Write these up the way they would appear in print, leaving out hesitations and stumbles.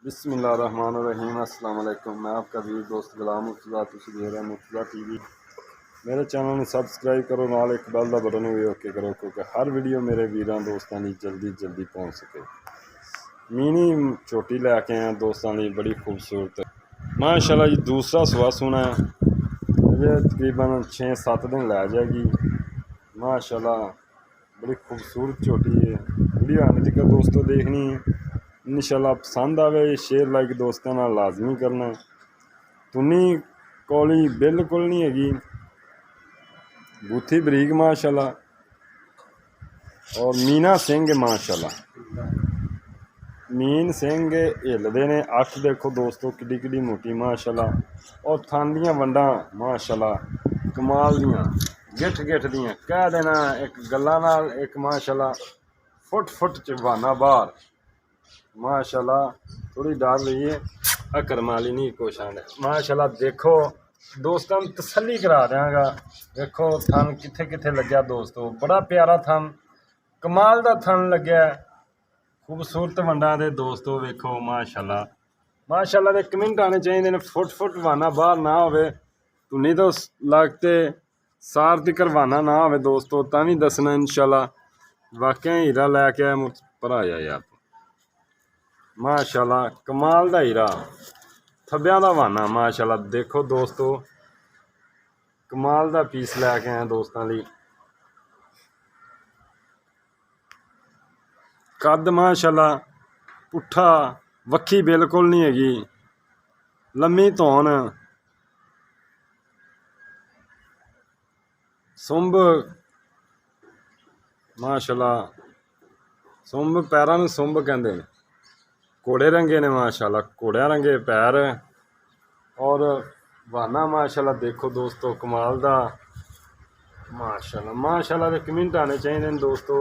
बिस्मिल्लाहिर्रहमानिर्रहीम। अस्सलाम वालेकुम। मैं आपका वीर दोस्त गुलाम मुर्तज़ा, तुसीं देख रहे मुर्तज़ा टीवी। मेरे चैनल में सबसक्राइब करो, नाल एक बैल का बटन भी ओके करो क्योंकि हर वीडियो मेरे वीरां दोस्तों की जल्दी पहुँच सके। मीनी चोटी लैके आए दोस्तों की, बड़ी खूबसूरत माशाल्लाह जी। दूसरा सुहा सुना है, अजे तकरीबन 6-7 दिन लै जाएगी माशाल्लाह। बड़ी खूबसूरत चोटी है। वीडियो आने तक दोस्तों देखनी है। इंशाल्लाह पसंद आवे शेयर लाइक दोस्तों नाल लाजमी करना। तुनी कौली बिल्कुल नहीं हैगी, बूथी बरीक माशाल्लाह। और मीना सिंह माशाल्लाह, मीन सिंह हिलदे ने। अख देखो दोस्तों किड्डी मोटी माशाल्लाह। और थन दियां वंडां माशाल्लाह कमाल दियां, गिठ दियां कह देना एक गल्लां नाल। एक माशाल्लाह फुट च बहाना बाहर माशाल्लाह। थोड़ी डर रही है अकरमाली नहीं कुछ आने माशाल्लाह। देखो दोस्तों तसल्ली करा देंगा। देखो थन किथे लग्या दोस्तों, बड़ा प्यारा थन, कमाल दा थन लग्या, खूबसूरत वंडा दे दोस्तों। वेखो माशाल्लाह माशाल्लाह दे कमेंट आने चाहिए ने। फुट वाना बाहर ना होवे, तुनी तो लगते सार तिकर वाना ना होवे दोस्तों, तां भी दसना इंशाल्लाह। वाकई हीरा लैके आया भराया यार माशाल्लाह, कमाल दा हीरा, थब्बियां दा वाना माशाल्लाह। देखो दोस्तों कमाल दा पीस लैके आए दोस्तों ली। कद माशाल्लाह पुट्ठा, वक्खी बिल्कुल नहीं हैगी, लम्मी धौन, सुंब माशाल्लाह। सुंब पैरां नूं सुंब कहंदे ने, घोड़े रंगे ने माशाल्लाह, घोड़िया रंगे पैर। और वाना माशाल्लाह देखो दोस्तों कमाल दा माशाल्लाह दे कमेंट आने चाहिए दोस्तों।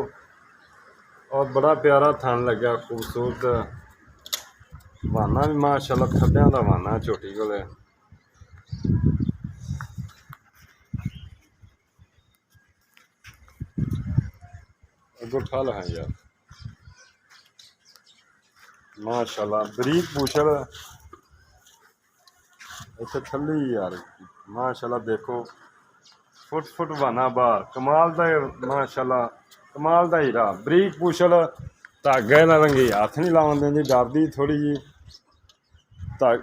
और बड़ा प्यारा थन लग्या, खूबसूरत वाना भी माशाल्लाह, थब्बियां दा वाना झोटी कोले। अगो ठल है यार माशाल्लाह, बरीक पूछल इत्थे थल्ली यार माशाल्लाह। देखो फुट वाना बाहर, कमाल दा माशाल्लाह, कमाल दा हीरा, बरीक पूछल, धागे ना रंगी, हथ नहीं लावन देंदी, डरदी थोड़ी जी।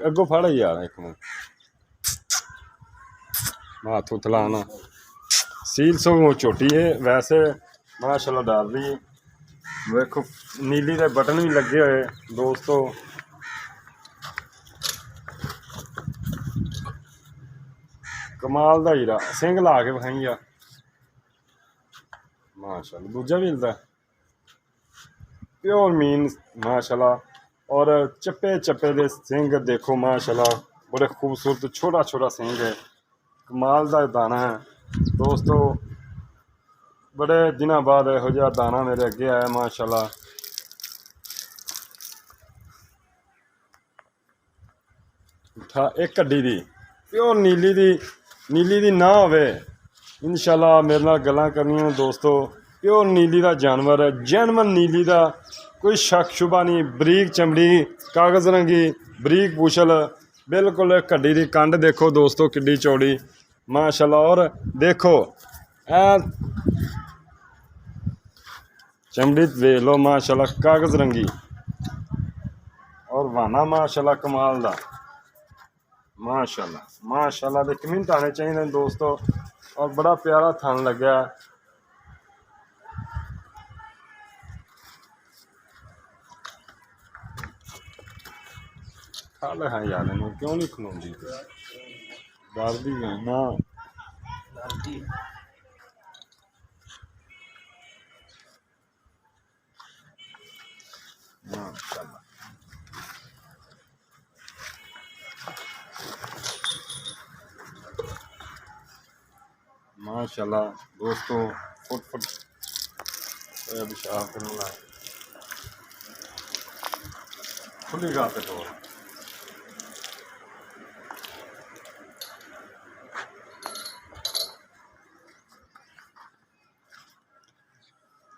अगो फड़ यार एक मिनट, हाथ हुथ लाना। सील सो छोटी है वैसे माशाल्लाह, डर रही। देखो नीली के बटन भी लगे हुए दोस्तों। कमाल दा हीरा, सिंग ला के विखाई यार माशाल्लाह। दूजा भी हिलदा प्योर मीन माशाल्लाह। और चप्पे दे सिंग देखो माशाल्लाह, बड़े खूबसूरत छोटा सिंग है, कमाल दा दाना है दोस्तों। बड़े दिनों बाद यहो जिहा दाना मेरे अगे आया माशाल्लाह। एक कड्डी दी प्योर नीली दी ना होवे इंशाल्लाह मेरे नाल गल्लां करनियां दोस्तों। प्योर नीली दा जानवर है, जैनवन नीली दा, कोई शक शुबा नहीं। बरीक चमड़ी, कागज़ रंगी, बरीक पूछल, बिल्कुल कड्डी दी कंड देखो दोस्तों किड्डी चौड़ी माशाल्लाह। और देखो ए चमड़ी देख लो माशाल्लाह, कागज़ रंगी। और वाना माशाल्लाह कमाल दा माशाल्लाह दे कमेंट आने चाहिए दोस्तों। और बड़ा प्यारा थन लग्या, खल है यार इनू क्यों नहीं खलोंदी, डरदी है ना। माशाल्लाह दोस्तों फुट अभिशाप करने लगा खुली गा पे तो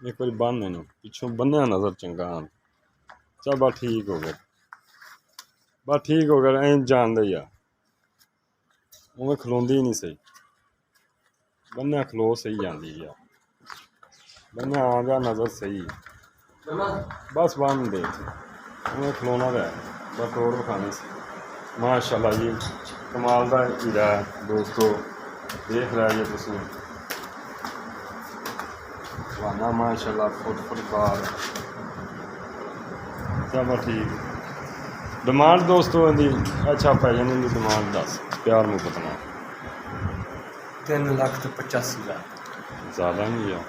एक बार बन इनू पिछों बन्निया नजर चंगा। चल बा ठीक हो गया। ਬਸ ਠੀਕ ਹੋ ਗਿਆ ਐਂ ਜਾਣਦਾ ਹੀ ਆ ਉਵੇਂ ਖਲੋਂਦੀ ਹੀ ਨਹੀਂ ਸਹੀ ਬੰਨਿਆ ਖਲੋ ਸਹੀ ਜਾਂਦੀ ਆ ਬੰਨਿਆ ਆ ਗਿਆ ਨਜ਼ਰ ਸਹੀ ਬਸ ਬੰਨ ਦੇ ਉਵੇਂ ਖਲੋਣਾ ਦਾ ਬਸ ਤੋੜ ਵਿਖਾਣੀ ਸੀ ਮਾਸ਼ਾਅੱਲਾ ਜੀ ਕਮਾਲ ਦਾ ਹੀਰਾ ਹੈ ਦੋਸਤੋ ਦੇਖ ਲਿਆ ਜੀ ਤੁਸੀਂ ਵਾਨਾ ਮਾਸ਼ਾਅੱਲਾ ਫੁੱਟ ਕਾਰ ਸਭ ਠੀਕ ਡਿਮਾਂਡ ਦੋਸਤੋ ਇਹਦੀ ਅੱਛਾ ਪੈ ਜਾਂਦੀ ਇਹਦੀ ਡਿਮਾਂਡ ਦੱਸ ਪਿਆਰ ਮੁਹੱਬਤ ਨਾਲ 3,85,000 ਜ਼ਿਆਦਾ ਨਹੀਂ ਆ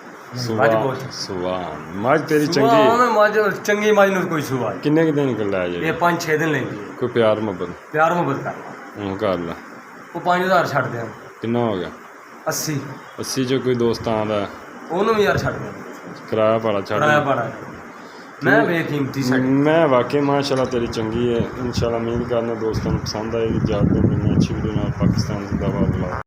ਮੱਝ ਬਹੁਤ ਸੁਭਾਨ ਮੱਝ ਤੇਰੀ ਚੰਗੀ ਚੰਗੀ ਮੱਝ ਚੰਗੀ ਮੱਝ ਨੂੰ ਕੋਈ ਸੁਭਾ ਕਿੰਨੇ ਕੁ ਦਿਨ ਨਿਕਲ ਲਿਆ ਇਹ ਜੇ 5-6 ਦਿਨ ਲੈਂਦੀ ਹੈ ਕੋਈ ਪਿਆਰ ਮੁਹੱਬਤ ਪਿਆਰ ਮੁਹੱਬਤ ਕਰ ਹੁਣ ਕਰ ਲਾ ਉਹ 5,000 ਛੱਡ ਦਿਆਂ ਕਿੰਨਾ ਹੋ ਗਿਆ 80 80 ਚ ਕੋਈ ਦੋਸਤ ਆਉਂਦਾ ਉਹਨੂੰ ਵੀ ਯਾਰ ਛੱਡ ਦਿਆਂ ਕਿਰਾਇਆ ਭਾੜਾ ਕਿਰਾਇਆ ਛੱਡ ਬੜਾ ਮੈਂ ਬੇਕੀਮਤੀ ਛੱਡ ਮੈਂ ਵਾਕਈ ਮਾਸ਼ਾਅੱਲਾ ਤੇਰੀ ਚੰਗੀ ਹੈ ਇਨਸ਼ਾਅੱਲਾ ਉਮੀਦ ਕਰਨਾ ਦੋਸਤਾਂ ਨੂੰ ਪਸੰਦ ਆਏਗੀ ਜ਼ਿਆਦਾ ਮੈਨੂੰ ਅੱਛੀ ਵੀਡੀਓ ਨਾਲ ਪਾਕਿਸਤਾਨ ਜ਼ਿੰਦਾਬਾਦ।